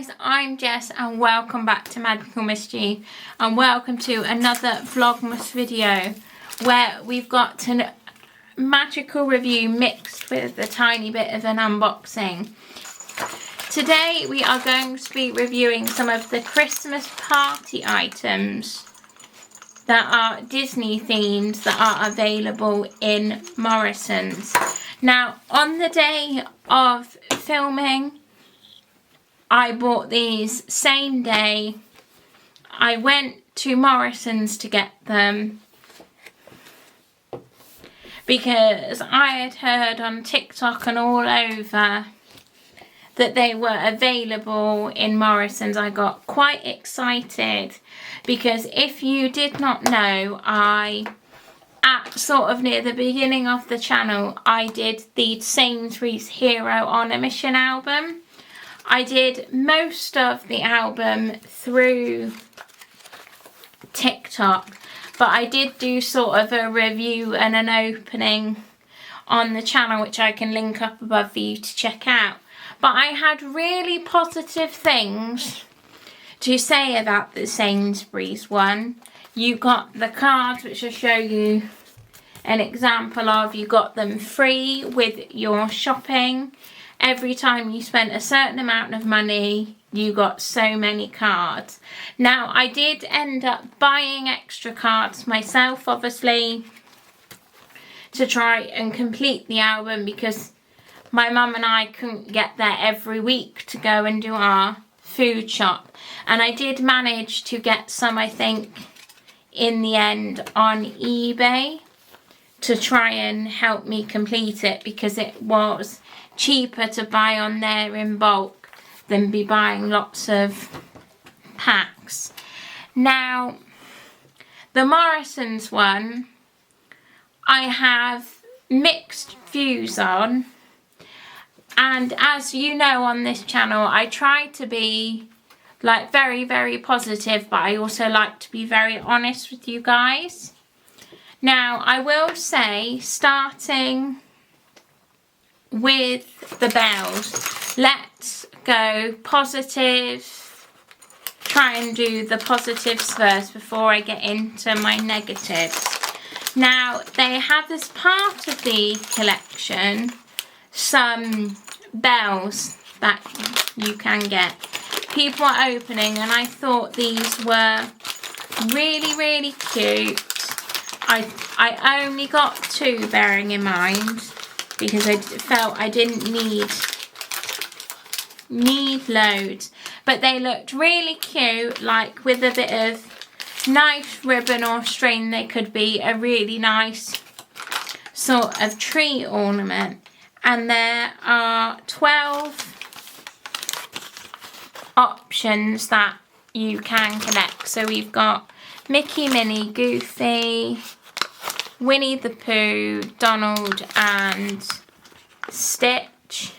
guys, I'm Jess and welcome back to Magical Mischief and welcome to another Vlogmas video where we've got a magical review mixed with a tiny bit of an unboxing. Today we are going to be reviewing some of the Christmas party items that are Disney themed that are available in Morrisons. Now, on the day of filming, I bought these same day. I went to Morrisons to get them because I had heard on TikTok and all over that they were available in Morrisons. I got quite excited because if you did not know, at sort of near the beginning of the channel, I did the Sainsbury's Hero on a Mission album. I did most of the album through TikTok, but I did do sort of a review and an opening on the channel, which I can link up above for you to check out. But I had really positive things to say about the Sainsbury's one. You got the cards, which I'll show you an example of. You got them free with your shopping. Every time you spent a certain amount of money, you got so many cards. Now, I did end up buying extra cards myself, obviously, to try and complete the album because my mum and I couldn't get there every week to go and do our food shop. And I did manage to get some, I think, in the end on eBay to try and help me complete it because it was cheaper to buy on there in bulk than be buying lots of packs. Now, the Morrisons one, I have mixed views on, and as you know on this channel, I try to be like very, very positive, but I also like to be very honest with you guys. Now, I will say, starting with the bells, let's go positive. Try and do the positives first before I get into my negatives. Now, they have as part of the collection some bells that you can get. People are opening, and I thought these were really, really cute. I only got two, bearing in mind, because I felt I didn't need loads. But they looked really cute, like with a bit of nice ribbon or string. They could be a really nice sort of tree ornament. And there are 12 options that you can collect. So we've got Mickey, Minnie, Goofy, Winnie the Pooh, Donald and Stitch,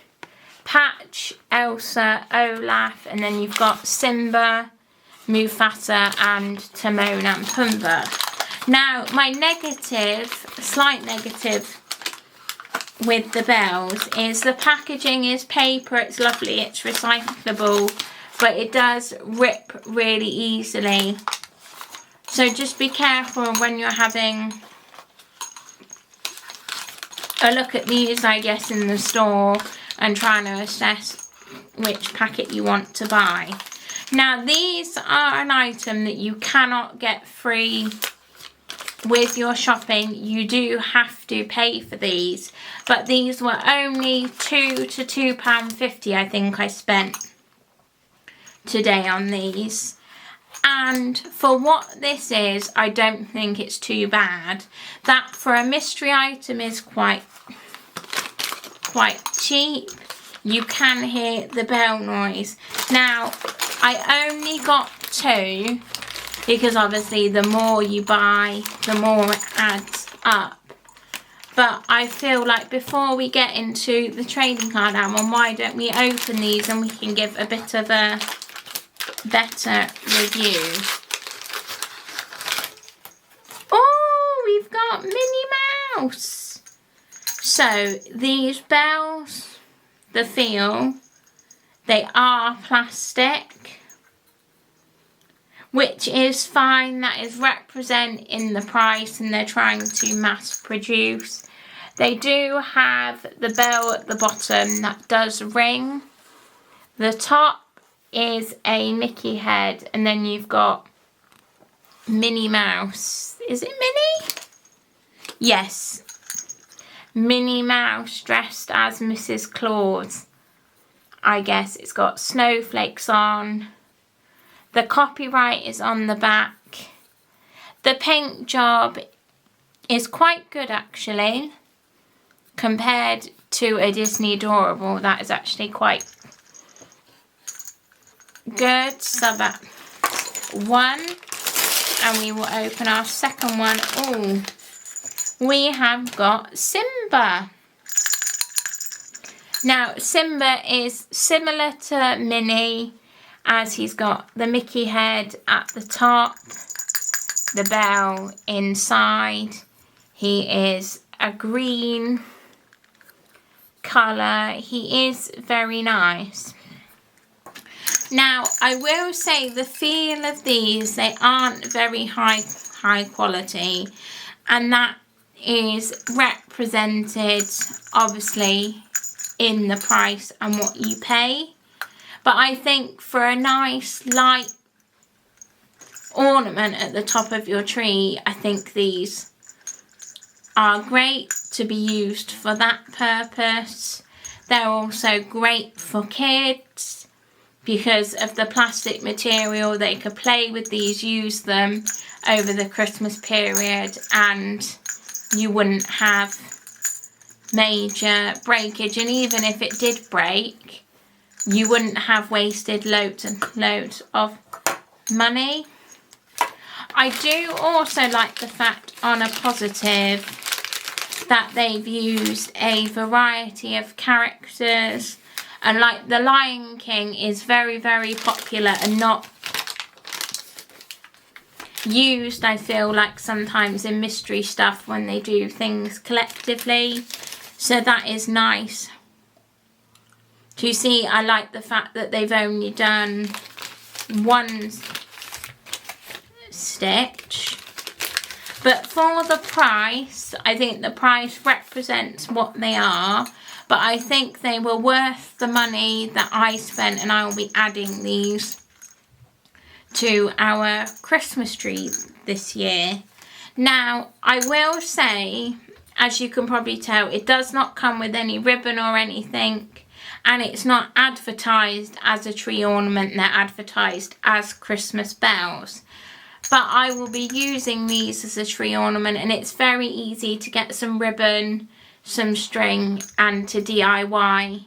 Patch, Elsa, Olaf, and then you've got Simba, Mufasa and Timon and Pumbaa. Now, my negative, slight negative with the bells is the packaging is paper. It's lovely, it's recyclable, but it does rip really easily. So just be careful when you're having a look at these, I guess, in the store and trying to assess which packet you want to buy. Now, these are an item that you cannot get free with your shopping. You do have to pay for these, but these were only £2 to £2.50 I think I spent today on these. And for what this is, I don't think it's too bad. That for a mystery item is quite cheap. You can hear the bell noise. Now, I only got two because obviously the more you buy, the more it adds up. But I feel like before we get into the trading card album, why don't we open these and we can give a bit of a better review. Oh, we've got Minnie Mouse. So these bells, the feel, They are plastic, which is fine. That is representing the price, and they're trying to mass produce. They do have the bell at the bottom that does ring. The top is a Mickey head, and then you've got Minnie Mouse. Is it Minnie? Yes. Minnie Mouse dressed as Mrs. Claus. I guess it's got snowflakes on. The copyright is on the back. The paint job is quite good actually. Compared to a Disney Adorable, that is actually quite good. So that's one. And we will open our second one. Oh, we have got Simba. Now, Simba is similar to Minnie, as he's got the Mickey head at the top, the bell inside. He is a green colour. He is very nice. Now, I will say the feel of these, they aren't very high quality, and that is represented obviously in the price and what you pay. But I think for a nice light ornament at the top of your tree, I think these are great to be used for that purpose. They're also great for kids. Because of the plastic material, they could play with these, use them over the Christmas period, and you wouldn't have major breakage. And even if it did break, you wouldn't have wasted loads and loads of money. I do also like the fact, on a positive, that they've used a variety of characters. And like the Lion King is very, very popular and not used, I feel like, sometimes in mystery stuff when they do things collectively. So that is nice. Do you see, I like the fact that they've only done one stitch. But for the price, I think the price represents what they are. But I think they were worth the money that I spent, and I will be adding these to our Christmas tree this year. Now, I will say, as you can probably tell, it does not come with any ribbon or anything, and it's not advertised as a tree ornament. They're advertised as Christmas bells. But I will be using these as a tree ornament, and it's very easy to get some ribbon, some string, and to DIY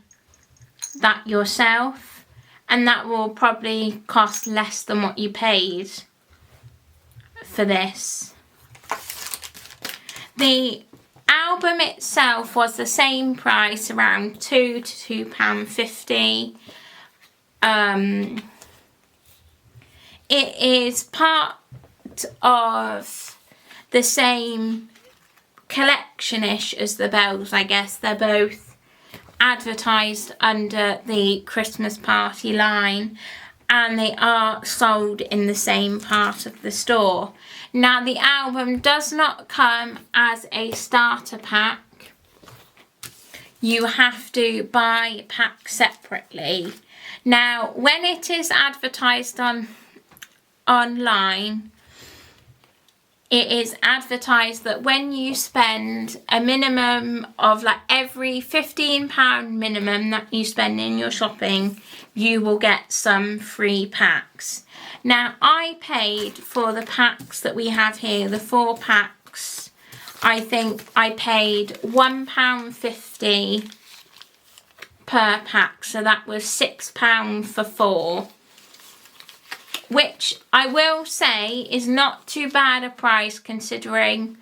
that yourself, and that will probably cost less than what you paid for this. The album itself was the same price, around £2 to £2.50. It is part of the same collection-ish as the bells, I guess. They're both advertised under the Christmas party line, and they are sold in the same part of the store. Now, the album does not come as a starter pack. You have to buy packs separately. Now, when it is advertised online, it is advertised that when you spend a minimum of, like, every £15 minimum that you spend in your shopping, you will get some free packs. Now, I paid for the packs that we have here, the 4 packs. I think I paid £1.50 per pack, so that was £6 for 4. Which I will say is not too bad a price, considering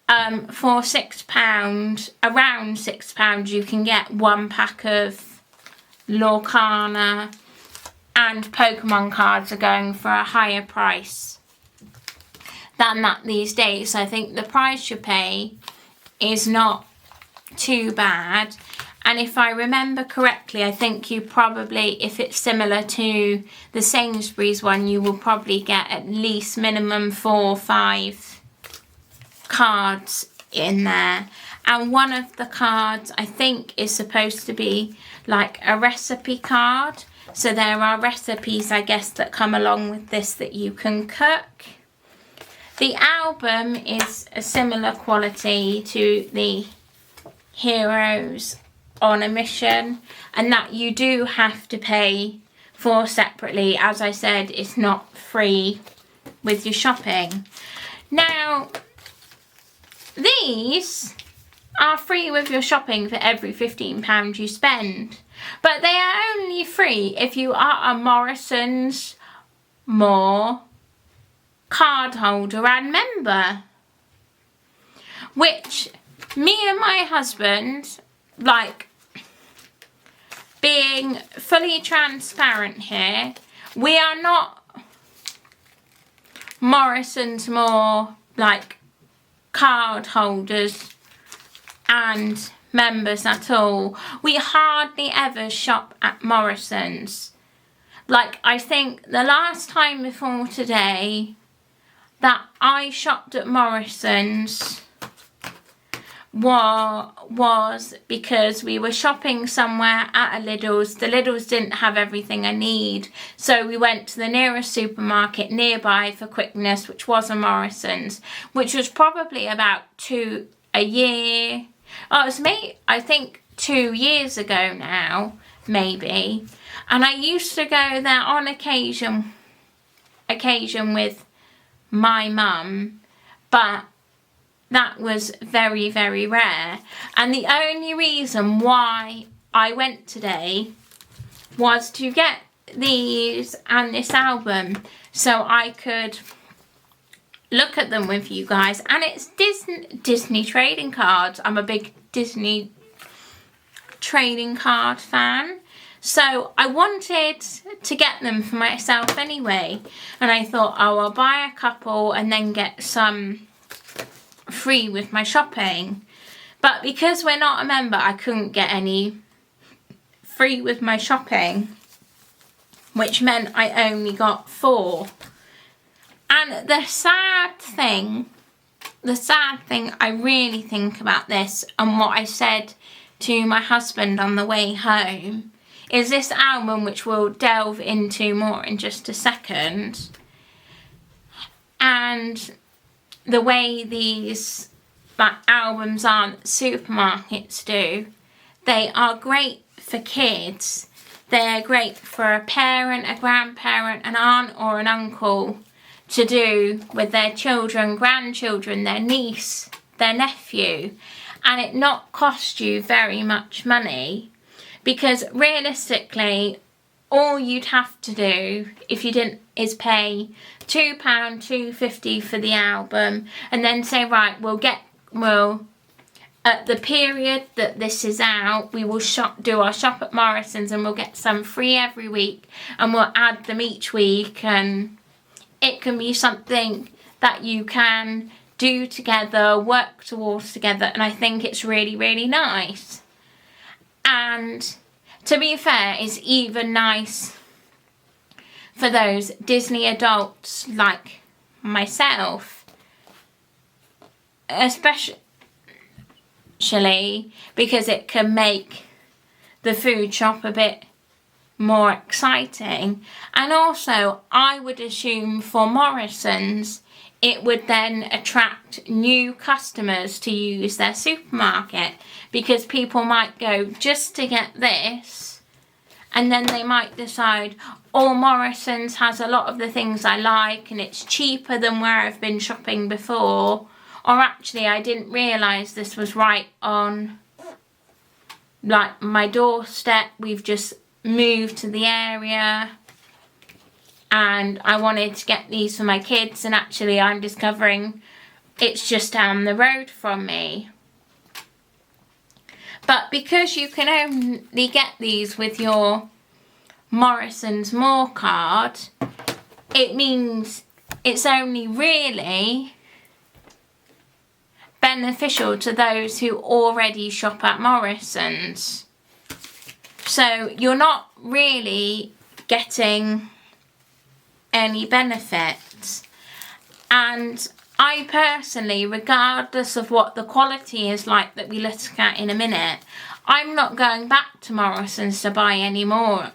for £6, around £6, you can get 1 pack of Lorcana, and Pokemon cards are going for a higher price than that these days. So I think the price you pay is not too bad. And if I remember correctly, I think you probably, if it's similar to the Sainsbury's one, you will probably get at least minimum 4 or 5 cards in there. And one of the cards, I think, is supposed to be like a recipe card. So there are recipes, I guess, that come along with this that you can cook. The album is a similar quality to the Heroes on a Mission, and that you do have to pay for separately. As I said, it's not free with your shopping. Now, these are free with your shopping for every £15 you spend, but they are only free if you are a Morrisons More card holder and member, which me and my husband, like, being fully transparent here, we are not Morrisons More, like, card holders and members at all. We hardly ever shop at Morrisons. Like, I think the last time before today that I shopped at Morrisons was because we were shopping somewhere at a Lidl's. The Lidl's didn't have everything I need, so we went to the nearest supermarket nearby for quickness, which was a Morrisons, which was probably about a year. Oh, it was I think 2 years ago now, maybe. And I used to go there on occasion with my mum, but that was very, very rare. And the only reason why I went today was to get these and this album so I could look at them with you guys. And it's Disney trading cards. I'm a big Disney trading card fan, so I wanted to get them for myself anyway. And I thought, oh, I'll buy a couple and then get some free with my shopping. But because we're not a member, I couldn't get any free with my shopping, which meant I only got 4. And the sad thing I really think about this, and what I said to my husband on the way home, is this album, which we'll delve into more in just a second. And the way these albums are that supermarkets do, they are great for kids. They're great for a parent, a grandparent, an aunt or an uncle to do with their children, grandchildren, their niece, their nephew, and it not cost you very much money, because realistically all you'd have to do if you didn't is pay £2, £2.50 for the album, and then say, right, we'll at the period that this is out, we will do our shop at Morrisons, and we'll get some free every week, and we'll add them each week. And it can be something that you can do together, work towards together, and I think it's really, really nice. And to be fair, it's even nice for those Disney adults like myself, especially because it can make the food shop a bit more exciting. And also, I would assume for Morrisons, it would then attract new customers to use their supermarket, because people might go just to get this, and then they might decide, oh, Morrisons has a lot of the things I like and it's cheaper than where I've been shopping before, or actually I didn't realise this was right on like my doorstep, we've just moved to the area and I wanted to get these for my kids, and actually I'm discovering it's just down the road from me. But because you can only get these with your Morrisons More card, it means it's only really beneficial to those who already shop at Morrisons. So you're not really getting any benefits. And I personally, regardless of what the quality is like that we look at in a minute, I'm not going back to Morrisons to buy any more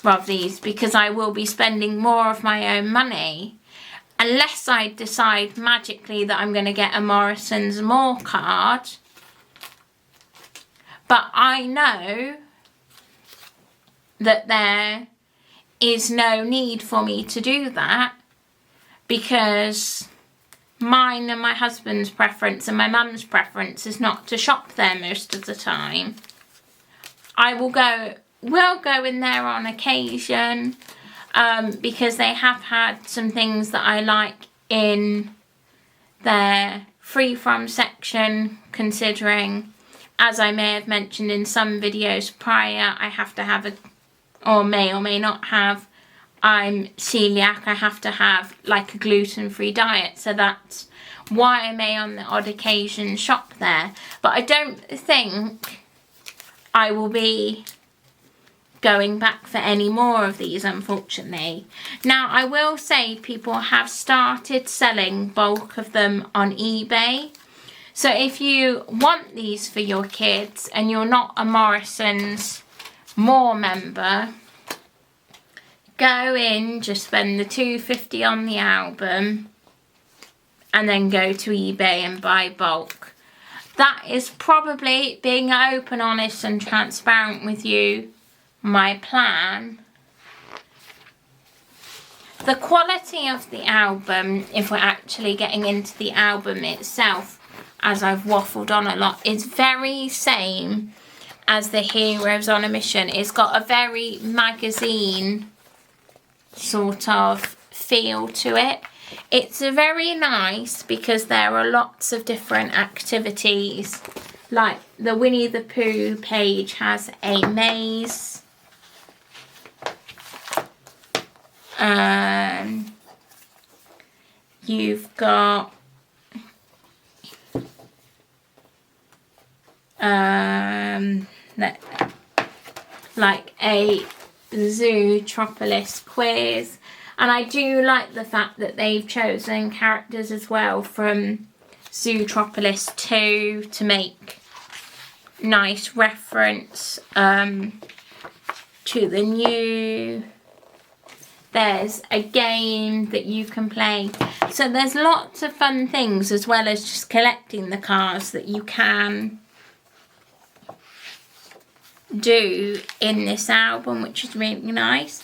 of these, because I will be spending more of my own money unless I decide magically that I'm going to get a Morrisons More card. But I know that there is no need for me to do that, because mine and my husband's preference and my mum's preference is not to shop there most of the time. I will go in there on occasion, because they have had some things that I like in their free from section, considering, as I may have mentioned in some videos prior, I have to have or may not have, I'm celiac, I have to have like a gluten-free diet, so that's why I may on the odd occasion shop there. But I don't think I will be going back for any more of these, unfortunately. Now, I will say people have started selling bulk of them on eBay. So if you want these for your kids and you're not a Morrisons More member, go in, just spend the $2.50 on the album and then go to eBay and buy bulk. That is probably, being open, honest and transparent with you, my plan. The quality of the album, if we're actually getting into the album itself, as I've waffled on a lot, is very same as the Heroes on a Mission. It's got a very magazine sort of feel to it. It's very nice because there are lots of different activities. Like the Winnie the Pooh page has a maze. You've got like a Zootropolis quiz, and I do like the fact that they've chosen characters as well from Zootropolis 2 to make nice reference to the new. There's a game that you can play. So there's lots of fun things, as well as just collecting the cards, that you can do in this album, which is really nice.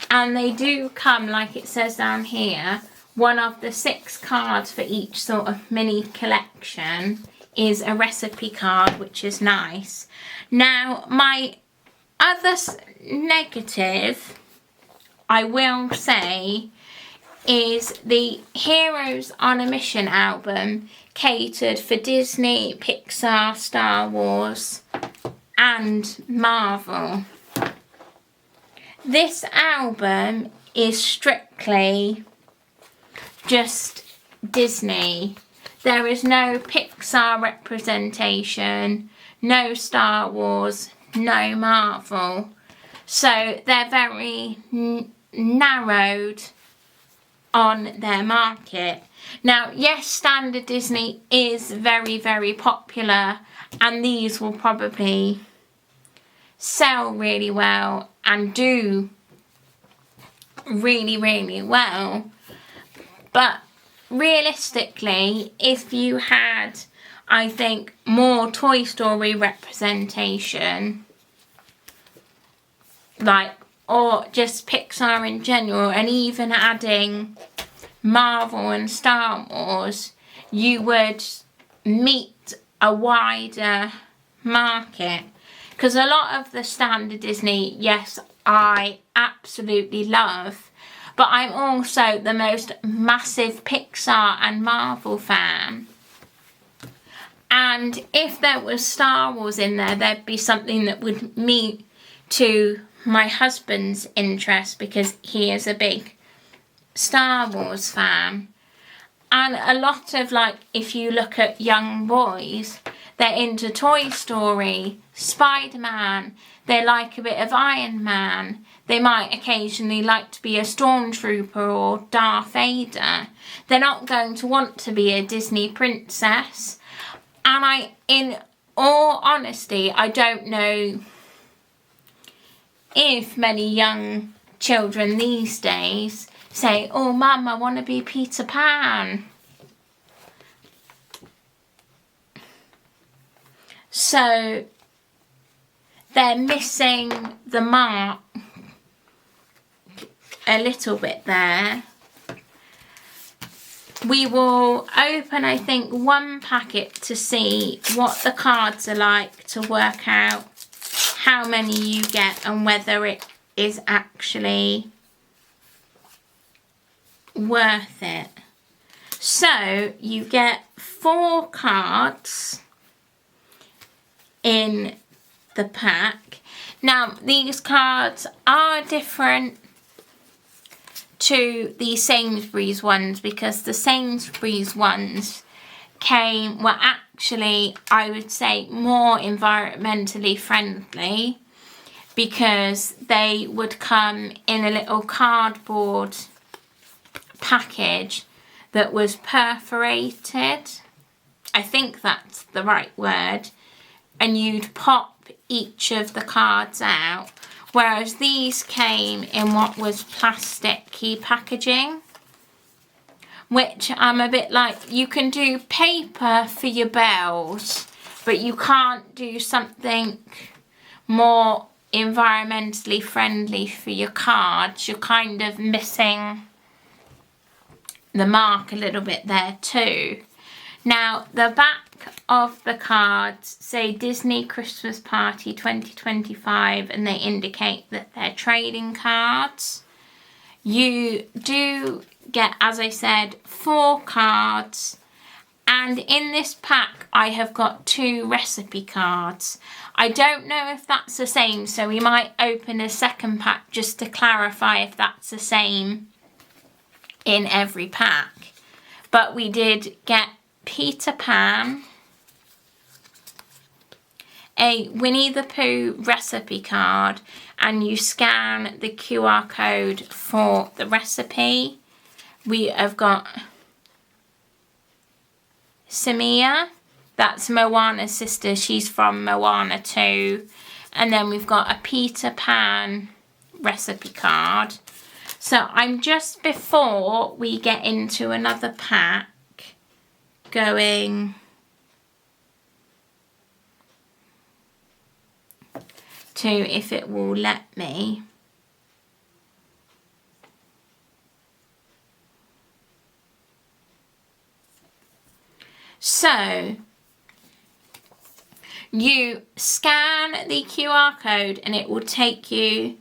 And they do come, like it says down here, one of the 6 cards for each sort of mini collection is a recipe card, which is nice. Now, my other negative, I will say, is the Heroes on a Mission album catered for Disney, Pixar, Star Wars and Marvel. This album is strictly just Disney. There is no Pixar representation, no Star Wars, no Marvel. So they're very narrowed on their market. Now, yes, standard Disney is very, very popular, and these will probably sell really well and do really, really well. But realistically, if you had, I think, more Toy Story representation, like, or just Pixar in general, and even adding Marvel and Star Wars, you would meet a wider market. Because a lot of the standard Disney, yes, I absolutely love, but I'm also the most massive Pixar and Marvel fan. And if there was Star Wars in there, there'd be something that would meet to my husband's interest, because he is a big Star Wars fan. And a lot of, like, if you look at young boys, they're into Toy Story, Spider-Man, they like a bit of Iron Man, they might occasionally like to be a Stormtrooper or Darth Vader. They're not going to want to be a Disney princess. And in all honesty, I don't know if many young children these days say, oh Mum, I want to be Peter Pan. So they're missing the mark a little bit there. We will open, I think, one packet to see what the cards are like, to work out how many you get and whether it is actually worth it. So you get 4 cards in the pack. Now these cards are different to the Sainsbury's ones, because the Sainsbury's ones were actually, I would say, more environmentally friendly, because they would come in a little cardboard package that was perforated. I think that's the right word. And you'd pop each of the cards out, whereas these came in what was plasticky packaging, which I'm a bit like, you can do paper for your bells, but you can't do something more environmentally friendly for your cards. You're kind of missing the mark a little bit there too. Now, the back of the cards say Disney Christmas Party 2025, and they indicate that they're trading cards. You do get, as I said, 4 cards, and in this pack I have got 2 recipe cards. I don't know if that's the same, so we might open a second pack just to clarify if that's the same in every pack. But we did get Peter Pan, a Winnie the Pooh recipe card, and you scan the QR code for the recipe. We have got Samia, that's Moana's sister, she's from Moana 2. And then we've got a Peter Pan recipe card. So I'm just, before we get into another pack, going to, if it will let me, so you scan the QR code and it will take you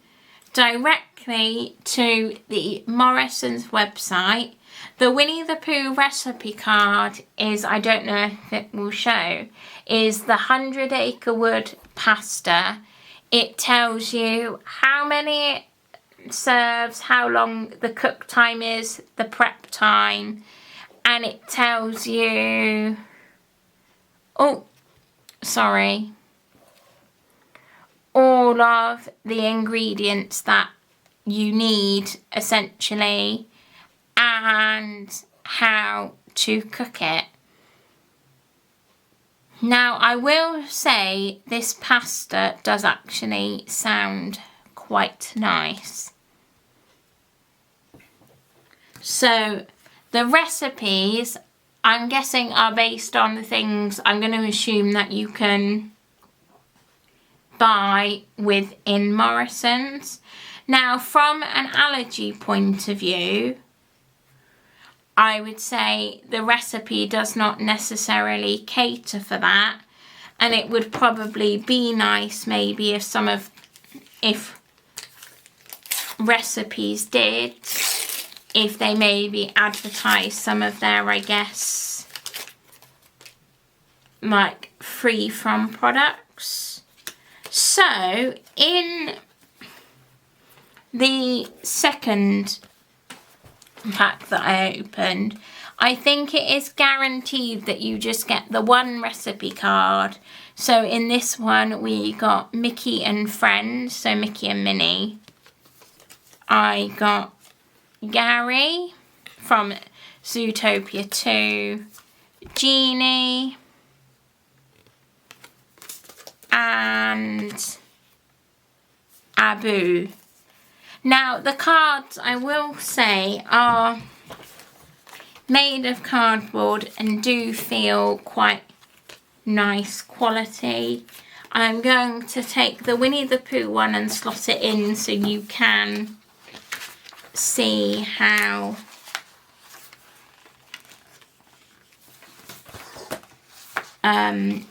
directly to the Morrisons website. The Winnie the Pooh recipe card is, I don't know if it will show, is the 100 Acre Wood pasta. It tells you how many it serves, how long the cook time is, the prep time, and it tells you, oh, sorry, all of the ingredients that you need, essentially, and how to cook it. Now, I will say this pasta does actually sound quite nice. So the recipes, I'm guessing, are based on the things, I'm going to assume, that you can buy within Morrisons. Now, from an allergy point of view, I would say the recipe does not necessarily cater for that, and it would probably be nice maybe if recipes did, if they maybe advertise some of their, I guess, like free from products. So in the second pack that I opened, I think it is guaranteed that you just get the one recipe card. So in this one we got Mickey and Friends, so Mickey and Minnie. I got Gary from Zootopia 2, Genie, and Abu. Now the cards, I will say, are made of cardboard and do feel quite nice quality. I'm going to take the Winnie the Pooh one and slot it in so you can see how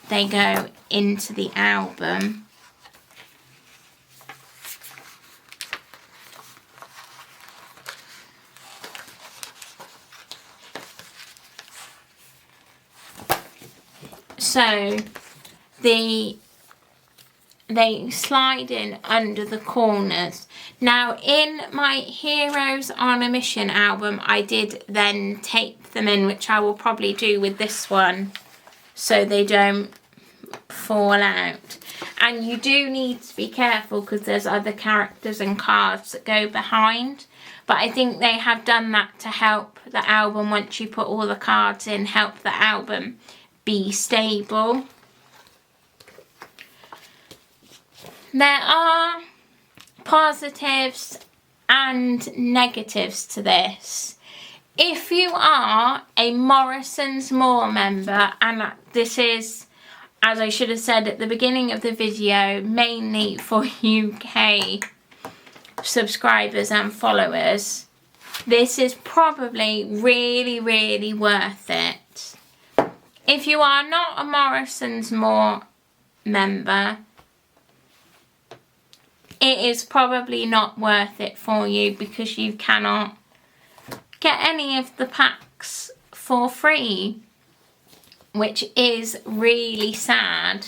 they go into the album. So they slide in under the corners. Now in my Heroes on a Mission album, I did then tape them in, which I will probably do with this one, so they don't fall out. And you do need to be careful because there's other characters and cards that go behind. But I think they have done that to help the album, once you put all the cards in, help the album be stable. There are positives and negatives to this. If you are a Morrisons More member, and this is, as I should have said at the beginning of the video, mainly for UK subscribers and followers, this is probably really, really worth it. If you are not a Morrisons More member, it is probably not worth it for you because you cannot get any of the packs for free, which is really sad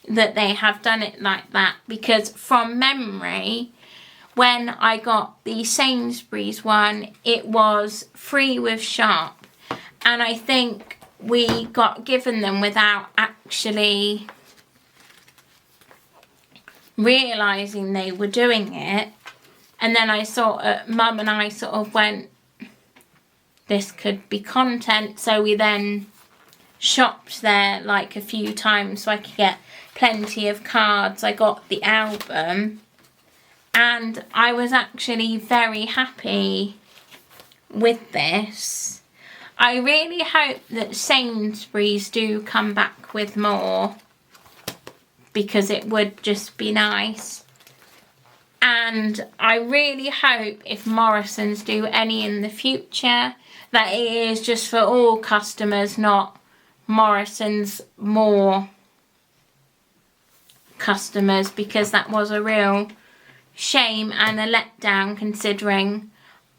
that they have done it like that, because from memory, when I got the Sainsbury's one, it was free with shop, and I think we got given them without actually realising they were doing it. And then I Mum and I sort of went, this could be content, so we then shopped there like a few times so I could get plenty of cards. I got the album and I was actually very happy with this. I really hope that Sainsbury's do come back with more, because it would just be nice. And I really hope if Morrisons do any in the future, that it is just for all customers, not Morrisons More customers, because that was a real shame and a letdown, considering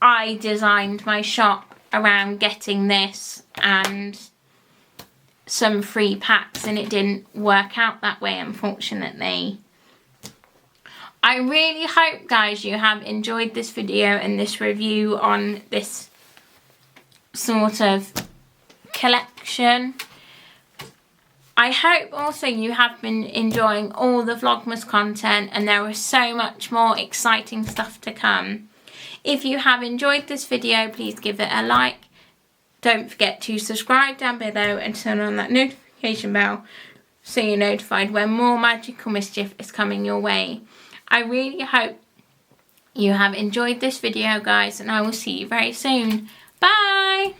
I designed my shop around getting this and some free packs, and it didn't work out that way, unfortunately. I really hope, guys, you have enjoyed this video and this review on this sort of collection. I hope also you have been enjoying all the Vlogmas content, and there is so much more exciting stuff to come. If you have enjoyed this video, please give it a like. Don't forget to subscribe down below and turn on that notification bell so you're notified when more magical mischief is coming your way. I really hope you have enjoyed this video, guys, and I will see you very soon. Bye!